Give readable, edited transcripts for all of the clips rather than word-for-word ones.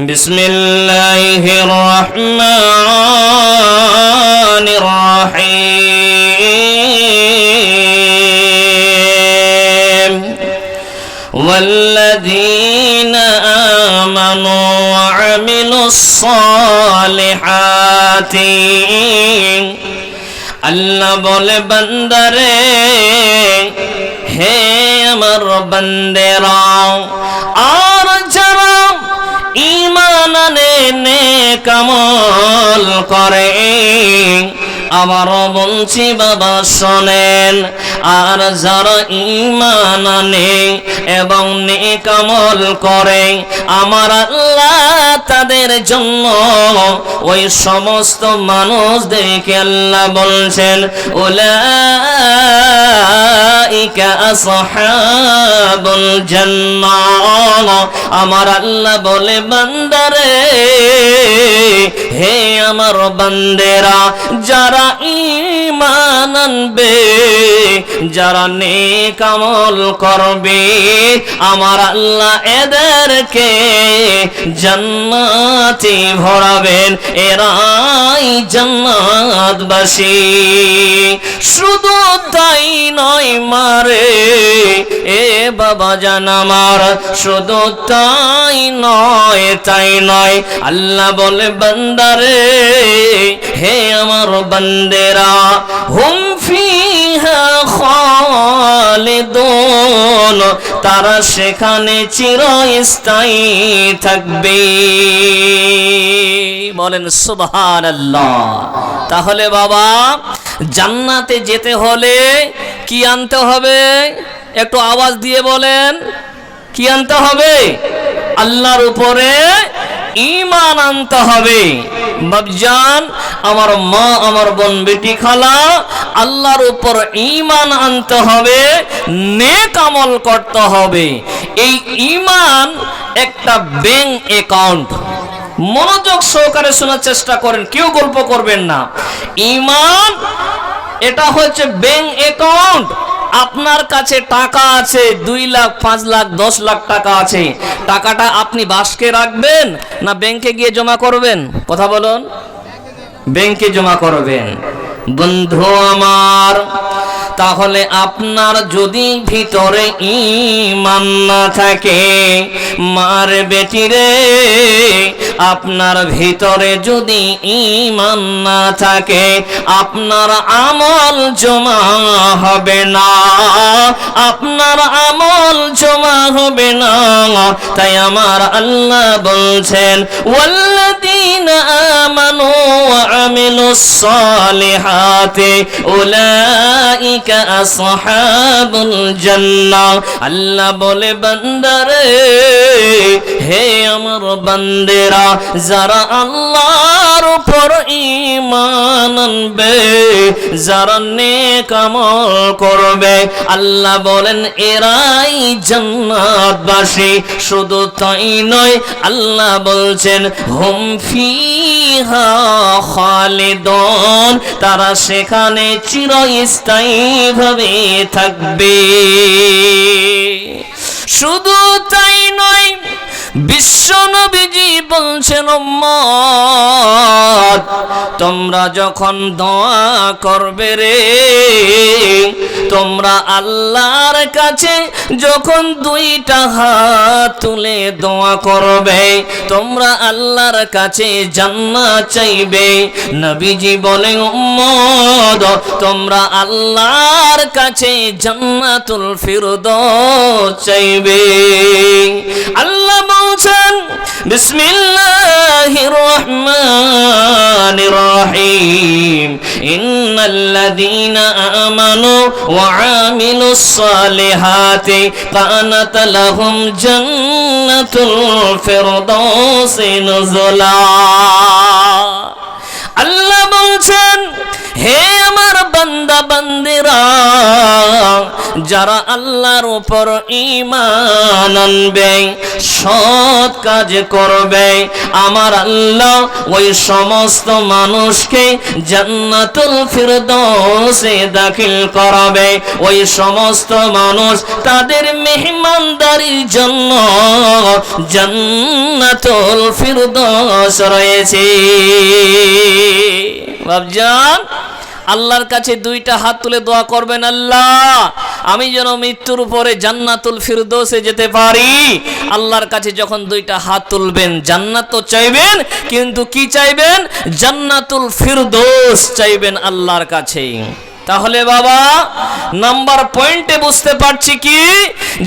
বিসমিল্লাহির রহমানির রহিম ওয়াল্লাযীনা আমানু ওয়া আমিলুস সালিহাতি আল্লাহ বলে বান্দারে হে আমার বান্দেরা আর যারা ঈমান আনে নেক আমল করে আবারও বলছি বাবা শোনেন আর যারা ঈমান আনে এবং নেক আমল করে আমার আল্লাহ তাদের জন্য ওই সমস্ত মানুষদেরকে আল্লাহ বলছেন উলাইকা আসহাবুল জান্নাহ আমার আল্লাহ বলে বান্দারে হে আমার বান্দেরা যারা ঈমান আনবে যারা নেক আমল করবে আমার আল্লাহ এদেরকে জান্নাতে ভরাবেন এরাই জান্নাতবাসী শুধু তাই নয় মারে এ বাবা জান আমার শুধু তাই নয় আল্লাহ বলে বান্দারে হে আমার বান্দেরা হুম ফিহা খালিদুন তারা সেখানে চিরস্থায়ী থাকবে বলেন সুবহানাল্লাহ। তাহলে বাবা জান্নাতে যেতে হলে কি আনতে হবে একটু আওয়াজ দিয়ে বলেন কি আনতে হবে আল্লাহর উপরে ঈমান আনতে হবে। বাপজান আমার মা আমার বোন বেটি খালা আল্লাহর উপর ঈমান আনতে হবে নেক আমল করতে হবে। এই ঈমান একটা ব্যাংক অ্যাকাউন্ট মনোযোগ সহকারে শোনার চেষ্টা করেন কেউ গল্প করবেন না। ঈমান এটা হচ্ছে ব্যাংক অ্যাকাউন্ট আপনার কাছে টাকা আছে 2 লাখ 5 লাখ 10 লাখ টাকা আছে টাকাটা আপনি বাক্সে রাখবেন না ব্যাংকে গিয়ে জমা করবেন কথা বলুন ব্যাংকে জমা করবেন বন্ধু আমার তাহলে আপনার যদি ভিতরে ঈমান না থাকে মার বেটি রে আপনার ভিতরে যদি ঈমান না থাকে আপনার আমল জমা হবে না আপনার আমল জমা হবে না। তাই আমার আল্লাহ বলছেন ওয়াল্লাযীনা আমানু ওয়া আমিলুস সালিহাতি উলাইকা আসহাবুল জান্নাহ আল্লাহ বলে বান্দারে হে আমার বান্দেরা যারা আল্লাহর উপর ঈমান আনবে যারা নেক আমল করবে আল্লাহ বলেন এরাই জান্নাতবাসী শুধু তাই নয় আল্লাহ বলছেন হুম ফিহা খালিদুন তারা সেখানে চিরস্থায়ী ভাবে থাকবে। শুধু তাই নয় বিশ্ব নবীজি বলছেন উম্মত তোমরা যখন দোয়া করবে রে তোমরা আল্লাহর কাছে যখন 2টা হাত তুলে দোয়া করবে তোমরা আল্লাহর কাছে জান্নাত চাইবে। নবীজি বলে উম্মত তোমরা আল্লাহর কাছে জান্নাতুল ফিরদৌস চাইবে। আল্লাহ বলছেন বিসমিল্লাহির রহমানির রহিম ইন্নাল্লাযীনা আমানু ওয়া আমিলুস সালিহাতি কানাত লাহুম জান্নাতুল ফিরদৌসি নুজুলা। আল্লাহ বলছেন হে আমার বান্দা বান্দিরা যারা আল্লাহর উপর ঈমান আনবে, সৎ কাজ করবে, আমার আল্লাহ ওই সমস্ত মানুষকে জান্নাতুল ফিরদৌসে দাখিল করাবে। ওই সমস্ত মানুষ তাদের মেহমানদারির জন্য জান্নাতুল ফিরদৌস রয়েছে। বাপজান, আল্লাহর কাছে দুইটা হাত তুলে দোয়া করবেন, আল্লাহ আমি যেন মৃত্যুর পরে জান্নাতুল ফিরদৌসে যেতে পারি। আল্লাহর কাছে যখন দুইটা হাত তুলবেন, জান্নাত তো চাইবেন, কিন্তু কি চাইবেন? জান্নাতুল ফিরদৌস চাইবেন আল্লাহর কাছে। তাহলে বাবা, নাম্বার পয়েন্টে বুঝতে পারছি কি,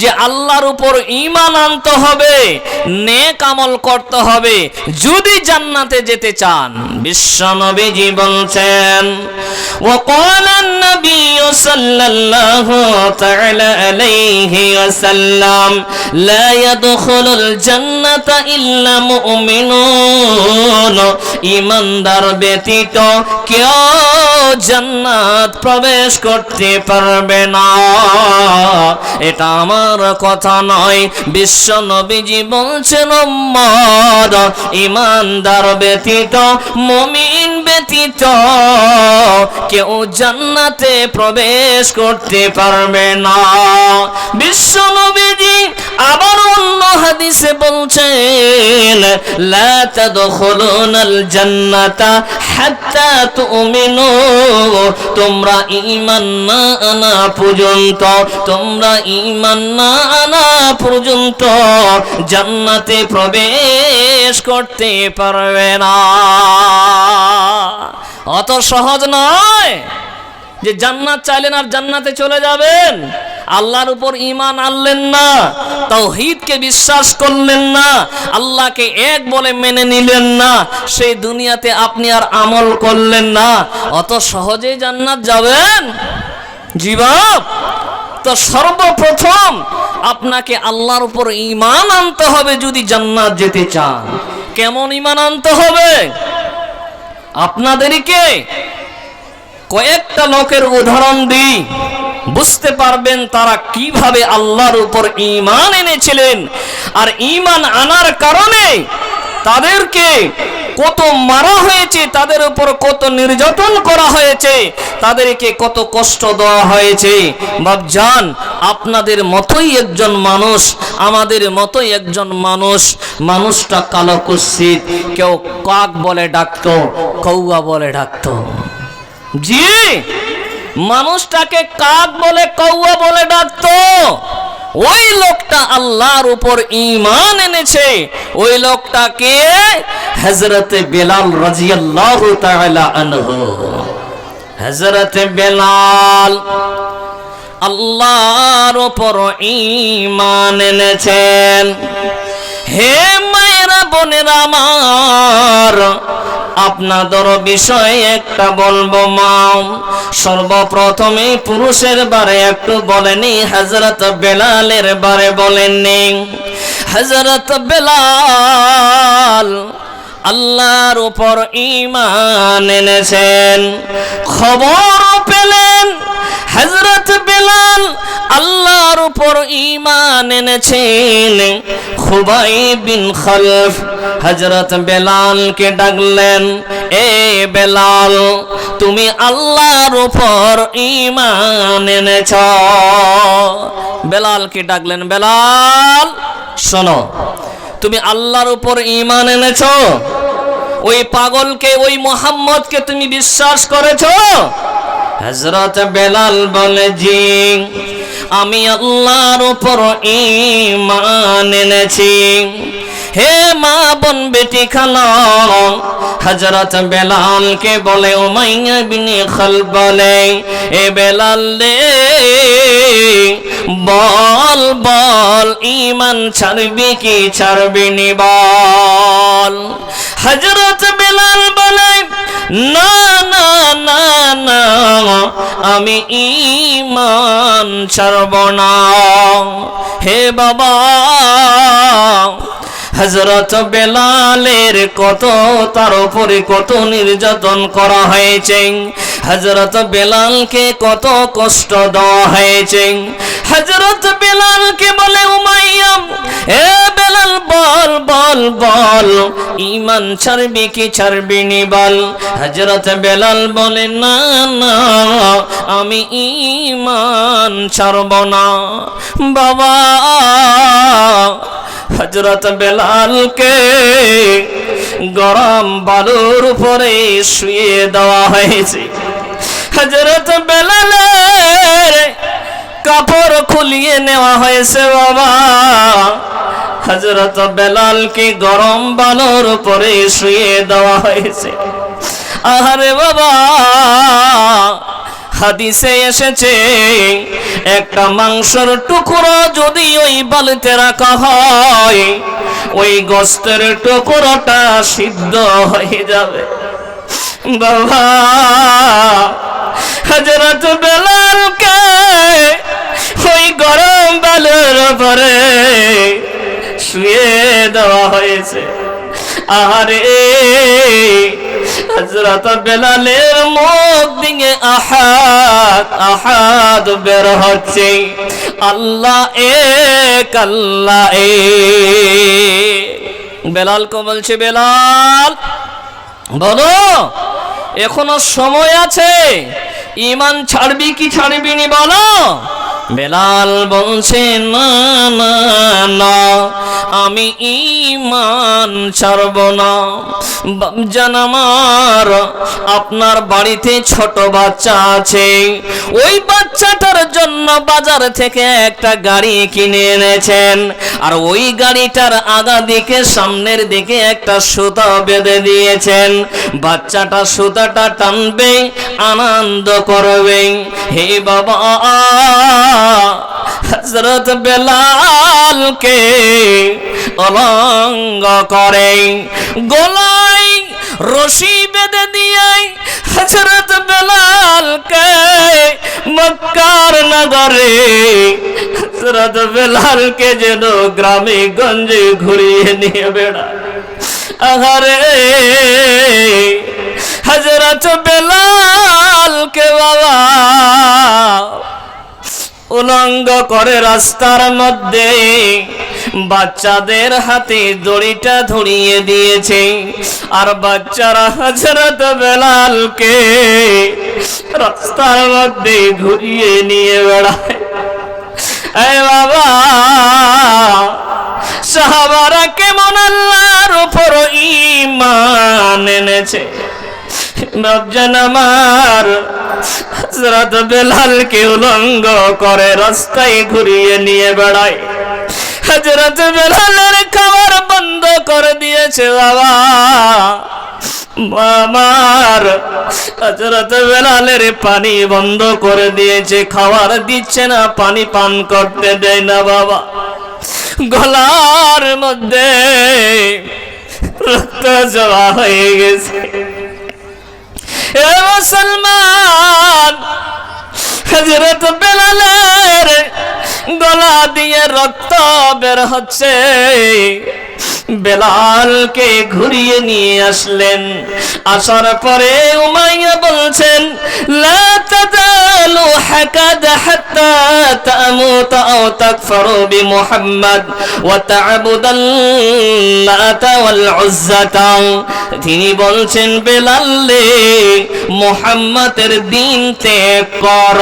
যে আল্লাহর উপর ঈমান আনতে হবে, নেক আমল করতে হবে যদি জান্নাতে যেতে চান। বিশ্বনবীজি বলছেন, وقال النبي صلى الله تعالى عليه وسلم لا يدخل الجنة إلا مؤمنون। ঈমানদার ব্যতীত কেউ জান্নাত প্রবেশ করতে পারবে না। এটা আমার কথা নয়, বিশ্ব নবীজি বলছেন, উম্মত ঈমানদার ব্যতীত, মুমিন ব্যতীত কেউ জান্নাতে প্রবেশ করতে পারবে না। বিশ্ব নবীজি আবার অন্য হাদিসে বলছেন, লা তাদখুলুনাল জান্নাতা হাত্তা তুমিনু। তোমরা ঈমান না আনা পর্যন্ত, তোমরা ঈমান না আনা পর্যন্ত জান্নাতে প্রবেশ করতে পারবে না। অত সহজ নয় যে জান্নাত চাইলেন আর জান্নাতে চলে যাবেন। আল্লাহর উপর ঈমান আনলেন না, তাওহীদকে বিশ্বাস করলেন না, আল্লাহকে এক বলে মেনে নিলেন না, সেই দুনিয়াতে আপনি আর আমল করলেন না, অত সহজেই জান্নাত যাবেন? জি বাপ। তো সর্বপ্রথম আপনাকে আল্লাহর উপর ঈমান আনতে হবে যদি জান্নাত যেতে চান। কেমন ঈমান আনতে হবে? আপনাদেরকে কয়েকটা লোকের উদাহরণ দিই, বুঝতে পারবেন তারা কিভাবে আল্লাহর উপর ঈমান এনেছিলেন, আর ঈমান আনার কারণে তাদেরকে কত মারা হয়েছে, তাদের উপর কত নির্যাতন করা হয়েছে, তাদেরকে কত কষ্ট দেওয়া হয়েছে। বাপজান, আপনাদের মতোই একজন মানুষ, আমাদের মতোই একজন মানুষ, মানুষটা কালো কুৎসিত, কেউ কাক বলে ডাকতো, কৌয়া বলে ডাকতো। জি, মানুষটাকে কাক বলে কৌয়া বলে ডাকতো। ওই লোকটা আল্লাহর উপর ঈমান এনেছে। ওই লোকটাকে হযরত বেলাল রাদিয়াল্লাহু তাআলা আনহু, হযরত বেলাল আল্লাহর উপর ঈমান এনেছেন। হে মায়েরা, বোনেরা আমার, আপনাদের বিষয়ে একটা বলবো মা। সর্বপ্রথমে পুরুষের বারে একটু বলেনি, হযরত বেলালের বারে বলেননি। হযরত বেলাল আল্লাহর উপর ঈমান এনেছেন। খবর পেলেন হযরত বেলাল আল্লাহর উপর ঈমান এনেছেন। খুবাইব বিন খালফ হযরত বেলালকে ডাকলেন, এ বেলাল, তুমি আল্লাহর উপর ঈমান এনেছ। বেলালকে ডাকলেন, বেলাল শোনো, তুমি আল্লাহর উপর ঈমান এনেছ? ওই পাগলকে, ওই মুহাম্মদকে তুমি বিশ্বাস করেছো? হযরত বেলাল বলে, জি, আমি আল্লাহর উপর ঈমান এনেছি। হে মা, বোন, বেটি, খালা, হযরত বেলালকে বলে, উমাইয়া বিন খালফ বলে, এ বেলাল রে, বল বল, ঈমান ছাড়বি কি ছাড়বি নি বল। হযরত বেলাল বলে, না না না না, আমি ঈমান ছাড়ব না। হে বাবা, হযরত বেলালের কত তার উপরে কত নির্যাতন করা হয়েছে, হযরত বেলালকে কত কষ্ট দেওয়া হয়েছে। হযরত বেলালকে বলে উমাইয়া, এ বেলাল বল বল বল, ঈমান ছাড়বি কি ছাড়বি নি বল। হযরত বেলাল বলে না না, আমি ঈমান ছাড়ব না। বাবা, হযরত বেলালকে গরম বালুর উপরে শুয়ে দেওয়া হয়েছে। হযরত বেলালের কাপড় খুলিয়ে নেওয়া হয়েছে। বাবা, হযরত বেলালকে গরম বালুর উপরে শুয়ে দেওয়া হয়েছে। আরে বাবা, হাদিসে এসেছে একটা মাংসের টুকরো যদি ওই বালিতে রাখা হয়, ওই গোশতের টুকরোটা সিদ্ধ হয়ে যাবে। বাবা, হযরত বেলালকে ওই গরম বালুর উপরে শুয়ে দেওয়া হয়েছে। আরে হযরত বেলালের মুখ দিয়ে আহাদ আহাদ বের হচ্ছে, আল্লাহ এক আল্লাহ এক। বেলালকে বলছে, বেলাল বলো এখনো সময় আছে, ঈমান ছাড়বি কি ছাড়বি নি বলো। বেলাল বলছে, না না না, আমি ঈমান ছাড়ব না। বাপজান আমার, আপনার বাড়িতে ছোট বাচ্চা আছে, ওই বাচ্চাটার জন্য বাজার থেকে একটা গাড়ি কিনে এনেছেন, আর ওই গাড়িটার আগা দিকে সামনের দিকে একটা সুতা বেঁধে দিয়েছেন। বাচ্চাটা সুতাটা টানবে, আনন্দ করবে। হে বাবা, হযরত বেলালকে অলঙ্গ করে গলায় রশি বেঁধে দিয়ে হযরত বেলালকে মক্কার নগরে, হযরত বেলালকে যেন গ্রামে গঞ্জে ঘুরিয়ে নিয়ে বেড়ায়। আহারে হযরত বেলালকে বাবা উলঙ্গ করে রাস্তার মধ্যে বাচ্চাদের হাতে দড়িটা ধরিয়ে দিয়েছে, আর বাচ্চারা হযরত বেলালকে রাস্তার মধ্যে ঘুরিয়ে নিয়ে বেড়ায়। এই বাবা, সাহাবারা কেমন আল্লাহর উপর ঈমান এনেছে। বাপজান আমার, হযরত বেলালকে উলঙ্গ করে রাস্তায় ঘুরিয়ে নিয়ে বেড়ায়। হযরত বেলালের খাবার বন্ধ করে দিয়েছে। বাবা আমার, হযরত বেলালের পানি বন্ধ করে দিয়েছে, খাবার দিচ্ছে না, পানি পান করতে দেয় না। বাবা, গলার মধ্যে রক্ত জমা হয়ে গেছে। এ মুসলমান, হযরত বেলালের গলা দিয়ে রক্ত বের হচ্ছে। বেলালকে ঘুরিয়ে নিয়ে আসলেন। আসার পরে উমাইয়া বলছেন, লা তাযালু হাকাদা হাত্তা তামুত আও তাকফারু বিমুহাম্মদ ওয়া তা'বুদাল লাতা ওয়াল উজ্জাতা। তিনি বলছেন, বেলাল রে, মুহাম্মাদের দিন ত্যাগ কর,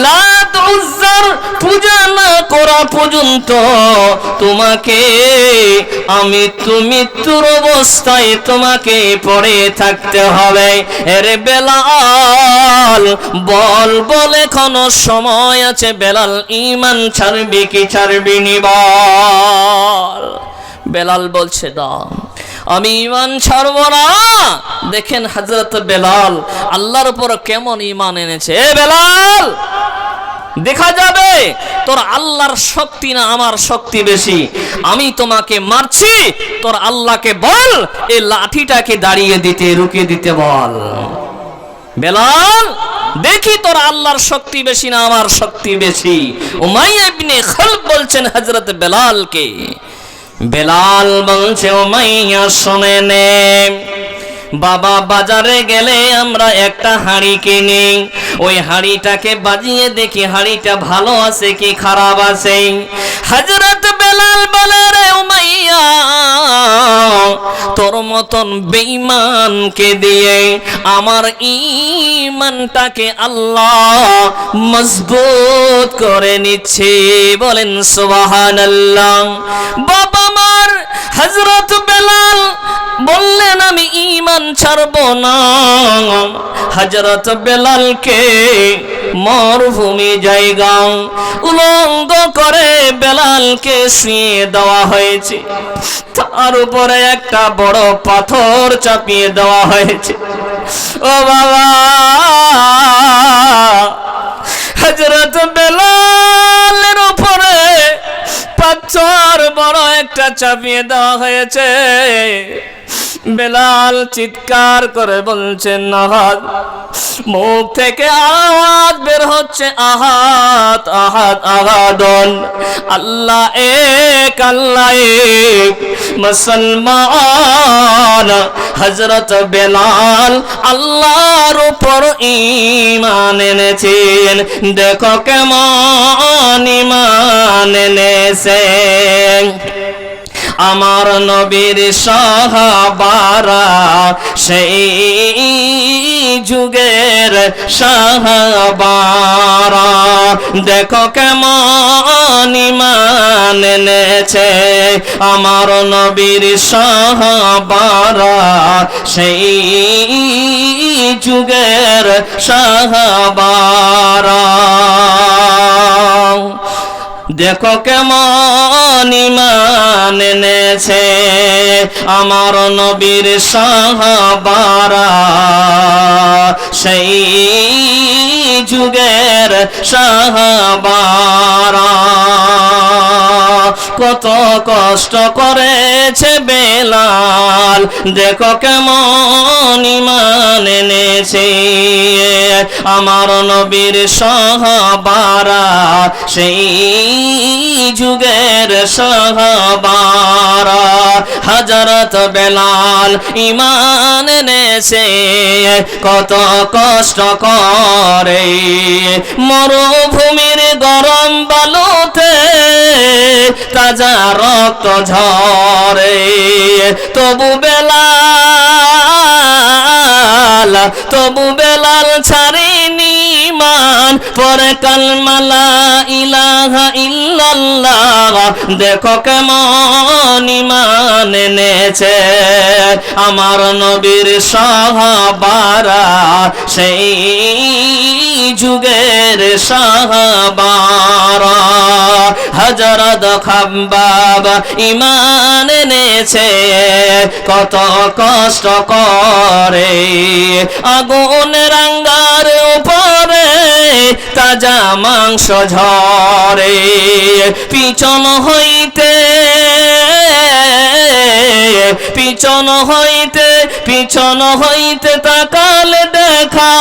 লাত উজ্জার পূজা না করা পর্যন্ত তোমাকে আমি মৃত্যুর অবস্থায় তোমাকে পড়ে থাকতে হবে। আরে বেলাল বল বল, এখনো সময় আছে। বেলাল ঈমান ছাড়বি কি ছাড়বি নি বল। বেলাল বলছে, দাও, আমি ঈমান ছাড়ব না। দেখেন হযরত বেলাল আল্লাহর উপর কেমন ঈমান এনেছে। এ বেলাল, দেখা যাবে তোর আল্লাহর শক্তি না আমার শক্তি বেশি। আমি তোমাকে মারছি, তোর আল্লাহকে বল এই লাঠিটাকে দাঁড়িয়ে দিতে, রুকিয়ে দিতে বল। বেলাল, দেখি তোর আল্লাহর শক্তি বেশি না আমার শক্তি বেশি। উমাইয়া ইবনে খালব বলছেন হযরত বেলালকে, বেলাল বলছে উমাইয়া শুনে নে, বাবা বাজারে গেলে আমরা একটা হাঁড়ি কিনি, ওই হাঁড়িটাকে বাজিয়ে দেখি হাঁড়িটা ভালো আছে কি খারাপ আছে। হযরত বেলাল বলে রে উমাইয়া, তোর মতন বেঈমানকে দিয়ে আমার ঈমানটাকে আল্লাহ মজবুত করে নিচ্ছে, বলেন সুবহানাল্লাহ। বাবা মার হযরত বেলাল বললেন আমি ঈমান ছাড়বো না। হযরত বেলালকে মরুভূমি জায়গা উলঙ্গ করে বেলালকে শুইয়ে দেওয়া হয়েছে, তার উপরে একটা বড় পাথর চাপিয়ে দেওয়া হয়েছে। ও বাবা, হযরত বেলালের উপরে পাথর বড় একটা চাপিয়ে দেওয়া হয়েছে। বেলাল চিৎকার করে বলছেন আহাদ, মুখ থেকে আওয়াজ বের হচ্ছে আহাদ আহাদ আহাদন, আল্লাহ এক আল্লাহ এক, মুসলমান। হযরত বেলাল আল্লাহর উপর ঈমান এনেছেন, দেখো কেমন ঈমান এনেছেন। আমার নবীর সাহাবারা সেই যুগের সাহাবারা, দেখো কেমন ঈমান এনেছে। আমার নবীর সাহাবারা সেই যুগের সাহাবারা, দেখো কেমন ঈমান এনেছে। আমার নবীর সাহাবারা সেই যুগের সাহাবারা, কত কষ্ট করেছে বেলাল, দেখো কেমন ঈমান এনেছে। আমার নবীর সাহাবারা সেই যুগের সাহাবারা, হযরত বেলাল ঈমান এনেছে কত কষ্ট করে, মরুভূমির গরম বালুতে তাজা রক্ত ঝরে, তবু বেলাল ছাড়েনি ঈমান, পরে কালমা লা ইলাহা ইল্লাল্লাহ, দেখো কেমন ঈমান এনেছে। আমার নবীর সাহাবারা সেই যুগের সাহাবারা, হযরত খাব্বাব ঈমান এনেছে কত কষ্ট করে, আগুনের আঙ্গার উপরে তাজা মাংস ঝরে, পিছন হইতে তাকালে দেখা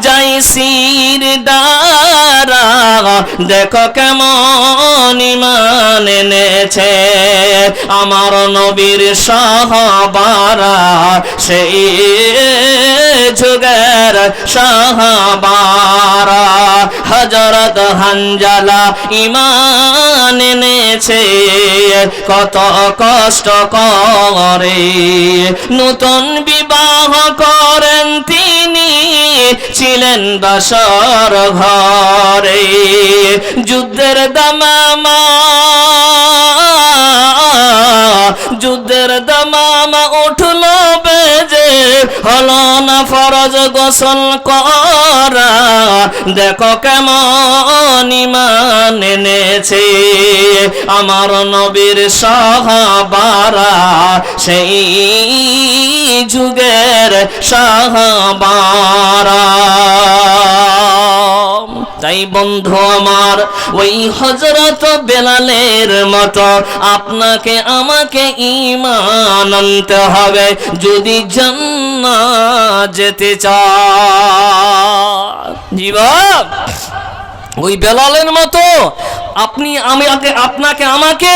যাই শির দ্বারা, দেখো কেমন ঈমান এনেছে। আমার নবীর সাহাবারা সেই যুগের সাহাবারা, হযরত হানজালা ঈমান এনেছে কত কষ্ট করে, নতুন বিবাহ করেন তিনি, ছিলেন বাসর ঘরে, যুদ্ধের দামামা উঠল বেজে, হলো না ফরজ গোসল করা, দেখো কেমন ঈমান এনেছে। আমার নবীর সাহাবারা সেই যুগের সাহাবারা। তাই বন্ধু আমার, ওই হযরত বেলালের মতো আপনাকে আমাকে ঈমান আনতে হবে যদি জান্নাত যেতে চান। জীবন ওই বেলালের মতো আপনাকে আমাকে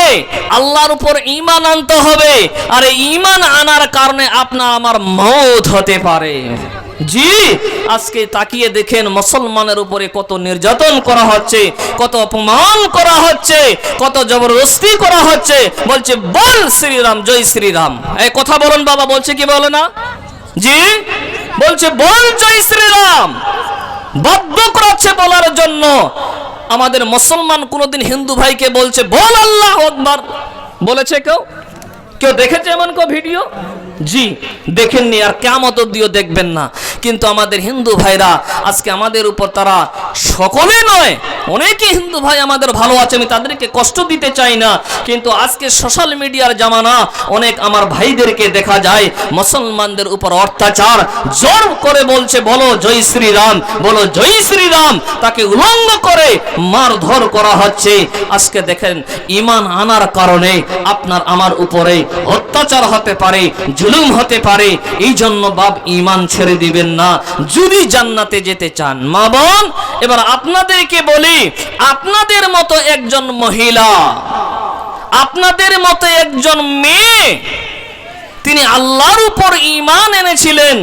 আল্লাহর উপর ঈমান আনতে হবে, আর এই ঈমান আনার কারণে আপনার আমার মওত হতে পারে। জি, আজকে তাকিয়ে দেখেন মুসলমানের উপরে কত নির্যাতন করা হচ্ছে, কত অপমান করা হচ্ছে, কত জবরদস্তি করা হচ্ছে। বলছে বল শ্রীরাম, জয় শ্রীরাম। এই কথা বলুন বাবা, বলছে কি বলে না? জি, বলছে বল জয় শ্রীরাম, বাধ্য করাচ্ছে বলার জন্য। আমাদের মুসলমান কোনদিন হিন্দু ভাইকে বলছে বল আল্লাহু আকবার? বলেছে কেউ? কেউ দেখেছে এমন কেউ ভিডিও? জি দেখেননি, আর কিয়ামত অবধিও দেখবেন না। কিন্তু আমাদের হিন্দু ভাইরা আজকে আমাদের উপর, তারা সকলে নয়, অনেকেই হিন্দু ভাই আমাদের ভালো আছে, আমি তাদেরকে কষ্ট দিতে চাই না, কিন্তু আজকে সোশ্যাল মিডিয়ার জামানা, অনেক আমার ভাইদেরকে দেখা যায় মুসলমানদের উপর অত্যাচার জোর করে বলছে বলো জয় শ্রীরাম, বলো জয় শ্রীরাম, তাকে উলঙ্গ করে মারধর করা হচ্ছে। আজকে দেখেন ঈমান আনার কারণে আপনার আমার উপরে অত্যাচার হতে পারে, জুলুম হতে পারে। এই জন্য বাপ ঈমান ছেড়ে দিবেন না যদি জান্নাতে যেতে চান। মা বোন, এবার আপনাদেরকে বলি, আপনাদের মতো একজন মহিলা, আপনাদের মতো একজন মেয়ে, তিনি আল্লাহর উপর ঈমান এনেছিলেন।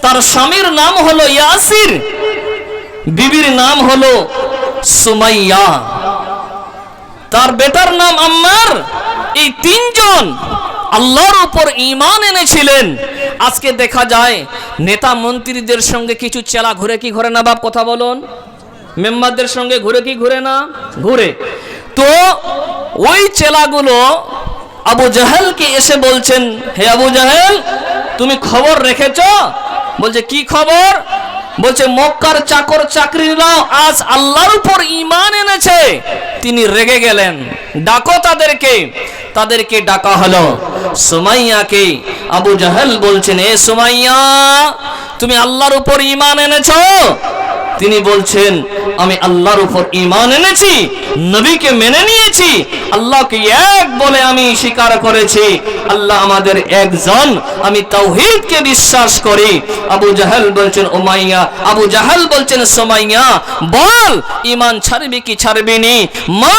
তার স্বামীর নাম হলো ইয়াসির, বিবির নাম হলো সুমাইয়া, তার বেটার নাম আম্মার। এই তিনজন আল্লাহর উপর ঈমান এনেছিলেন। আজকে দেখা যায় নেতা মন্ত্রীদের সঙ্গে কিছু চেলা ঘুরে কি ঘুরে না? বাপ কথা বলুন। মেম্বারদের সঙ্গে ঘুরে কি ঘুরে না? ঘুরে। তো ওই চেলাগুলো আবু জাহেলকে এসে বলছেন, হে আবু জাহেল, তুমি খবর রেখেছো? বলছে কি খবর? বলছে মক্কার চাকর চাকরিরাও আজ আল্লাহর উপর ঈমান এনেছে। তিনি রেগে গেলেন, ডাকো তাদেরকে। তাদেরকে ডাকা হলো। সুমাইয়াকে আবু জাহেল বলছেন, এ সুমাইয়া, তুমি আল্লাহর উপর ঈমান এনেছো? তিনি বলছেন, আমি আল্লাহর উপর ঈমান এনেছি, নবীকে মেনে নিয়েছি, আল্লাহকে এক বলে আমি স্বীকার করেছি, আল্লাহ আমাদের একজন, আমি তাওহীদকে বিশ্বাস করি। আবু জাহেল বলছেন, উমাইয়া, আবু জাহেল বলছেন, সুমাইয়া বল ঈমান ছাড়বি কি ছাড়বি নি? মা,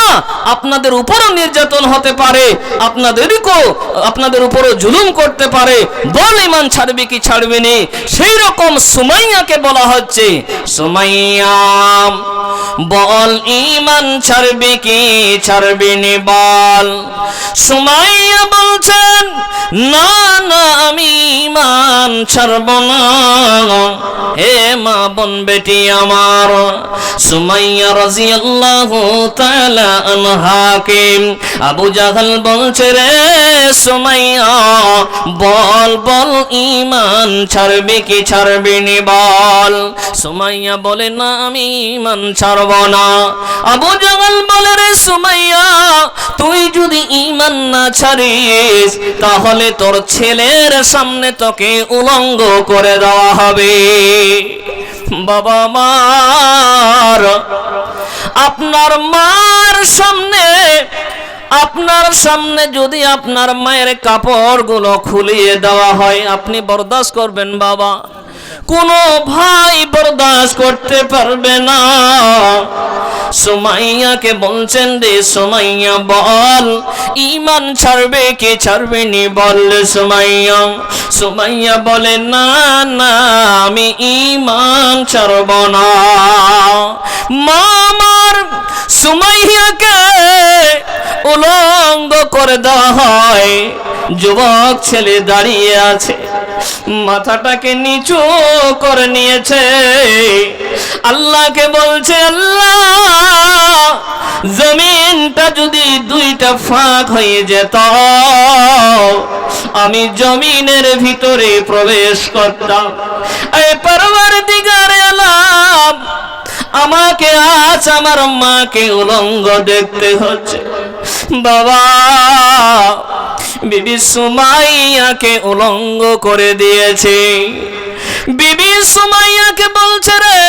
আপনাদের উপরও নির্যাতন হতে পারে, আপনাদের উপরও জুলুম করতে পারে, বল ঈমান ছাড়বি কি ছাড়বি নি? সেই রকম সুমাইয়াকে বলা হচ্ছে, সুমাইয়া বল ঈমান ছাড়বি কি ছাড়বি নি বল। সুমাইয়া বলছেন, না না, আমি ঈমান ছাড়ব না। হে মা বোন বেটি আমার, সুমাইয়া রাদিয়াল্লাহু তাআলা আনহাকে আবু জাহেল বলছে, রে সুমাইয়া বল বল ঈমান ছাড়বি কি ছাড়বি নি বল। সুমাইয়া বলে, না আমি ঈমান ছাড়ব না। আবু জাহেল বলে, রে সুমাইয়া, তুই যদি ঈমান না ছাড়িস তাহলে তোর ছেলের সামনে তোকে উলঙ্গ করে দেওয়া হবে। বাবা মার, আপনার মার সামনে, আপনার সামনে যদি আপনার মায়ের কাপড়গুলো খুলিয়ে দেওয়া হয়, আপনি বরদাস্ত করবেন বাবা? কোনো ভাই বরদাস্ত করতে পারবে না। সুমাইয়াকে বলছেন, রে সুমাইয়া বল ঈমান ছাড়বে কি ছাড়বে নি বল। সুমাইয়া সুমাইয়া বলে, না না, আমি ঈমান ছাড়ব না। মা আমার সুমাইয়াকে উলঙ্গ করে দেওয়া হয়। যুবক ছেলে দাঁড়িয়ে আছে, মাথাটাকে নিচু করে নিয়েছে, আল্লাহকে বলছে, আল্লাহ জমিনটা যদি দুইটা ফাঁক হয়ে যেত, আমি জমিনের ভিতরে প্রবেশ করতাম। এই পরওয়ারদিগার আলম, আমাকে আজ আমার মাকে উলঙ্গ দেখতে হচ্ছে। বাবা, বিবি সুমাইয়াকে উলঙ্গ করে দিয়েছে। বিবি সুমাইয়াকে বলছে, রে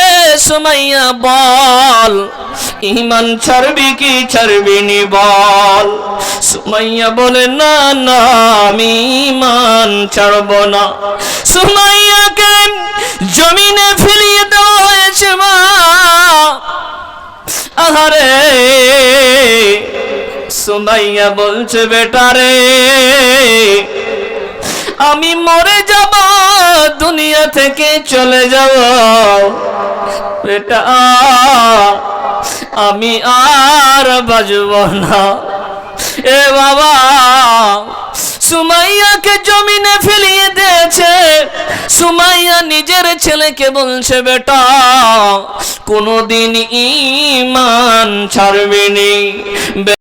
সুমাইয়া বল ঈমান ছাড়বি কি ছাড়বি নি বল। সুমাইয়া বলে, না না, আমি ঈমান ছাড়ব না। সুমাইয়াকে জমিনে ফেলিয়ে দেওয়া হয়েছে। মা, আহারে সুমাইয়া বলছে বেটারে আমি মরে যাব, দুনিয়া থেকে চলে যাব বেটা, আমি আর বাঁচব না। এ বাবা, সুমাইয়াকে জমিনে ফেলিয়ে দিয়েছে। সুমাইয়া নিজের ছেলেকে বলছে বেটা কোনদিন ঈমান ছাড়বি নি।